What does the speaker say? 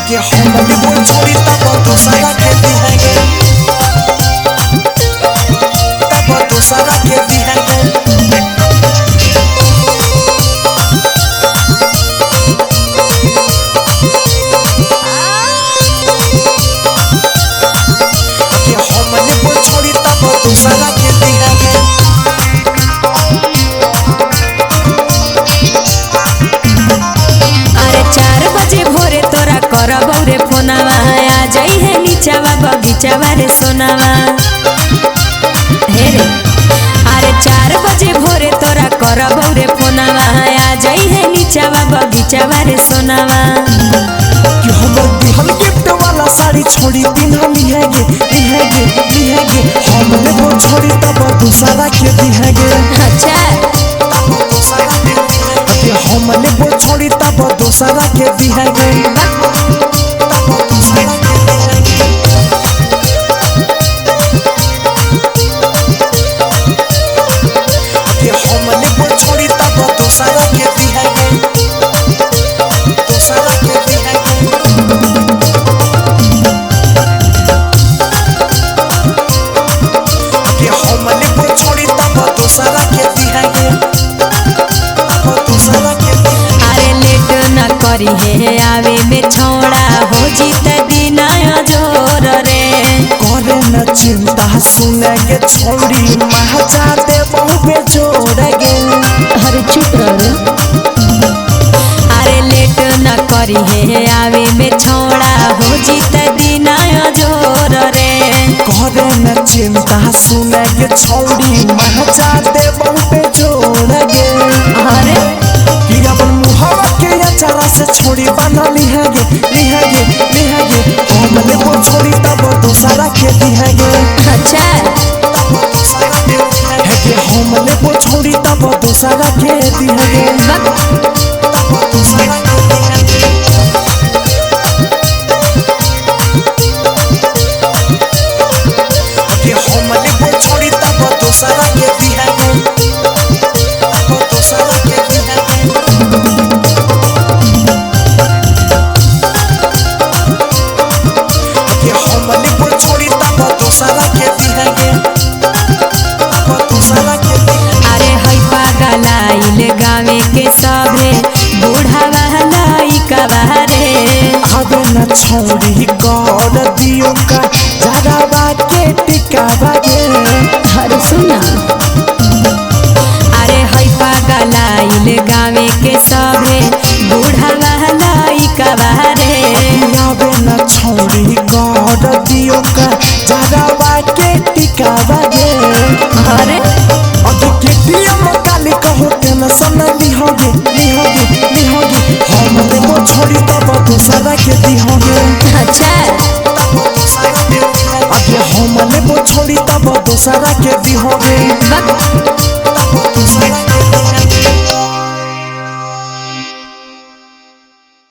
के हम लेबो छोड़ी तब दूसरा के दिहेंगे, तब दूसरा के दिहेंगे। के हम लेबो छोड़ी तब दूसरा के दिहेंगे। करबौ रे फोनवा आ जाई है नीचावा बगीचावा रे सोनावा हे रे। अरे 4 बजे भोरे तोरा करबौ रे फोनवा आ जाई है नीचावा बगीचावा रे सोनावा। कि हमर दिहल गिफ्ट वाला साड़ी छोड़ी पिन्हा लिहेगे लिहेगे लिहेगे, हम लेबो छोड़ी तब दूसरा के दिहेगे। अच्छा तब दूसरा के दिहेगे, कि हम लेबो छोड़ी तब दूसरा के दिहेगे। करी है आवे में छोड़ा हो जीत दिन जोर रे। करे न चिंता सुनेगे छोड़ी महजा दे बहु बेजोड़गे। अरे चुप रह। अरे लेट न करी है आवे में छोड़ा हो जीत दिन जोर रे। करे न चिंता सुनेगे छोड़ी महजा दे बहु बेजोड़गे। अरे कि अपन मुहावा के अचारा से छोड़ी बना लिहेगे लिहेगे लिहेगे, हम लेबो छोड़ी तब दूसरा के दिहेगे। अच्छा तब दूसरा के दिहेगे, कि हम लेबो छोड़ी तब दूसरा के दिहेगे। तब दूसरा के दिहेगे, कि हम लेबो छोड़ी तब दूसरा के दिहेगे। तब दूसरा के दिहेगे, कि हम लेबो छोड़ी तब दूसरा के दिहेगे। तब दूसरा के दिहेगे। अरे हई पागलाइल गावे के सभे बूढ़ावा लइकावा रे। आगे न छोड़ी कर दियो का जरावा के टिकावा गे। अरे सुना, अरे हई पागलाइल गावे के सभे बूढ़ावा लइकावा रे। आगे न छोड़ी कर दियो का जरावा के टिकावा गे। अरे अभी केटीएम काली कहो टेंशन लिहोगे लिहोगे लिहोगे, हम लेबो छोड़ी तब दूसरा के दिहोगे। अच्छा तब दूसरा के दिहोगे, अभी हम लेबो छोड़ी तब दूसरा के दिहोगे।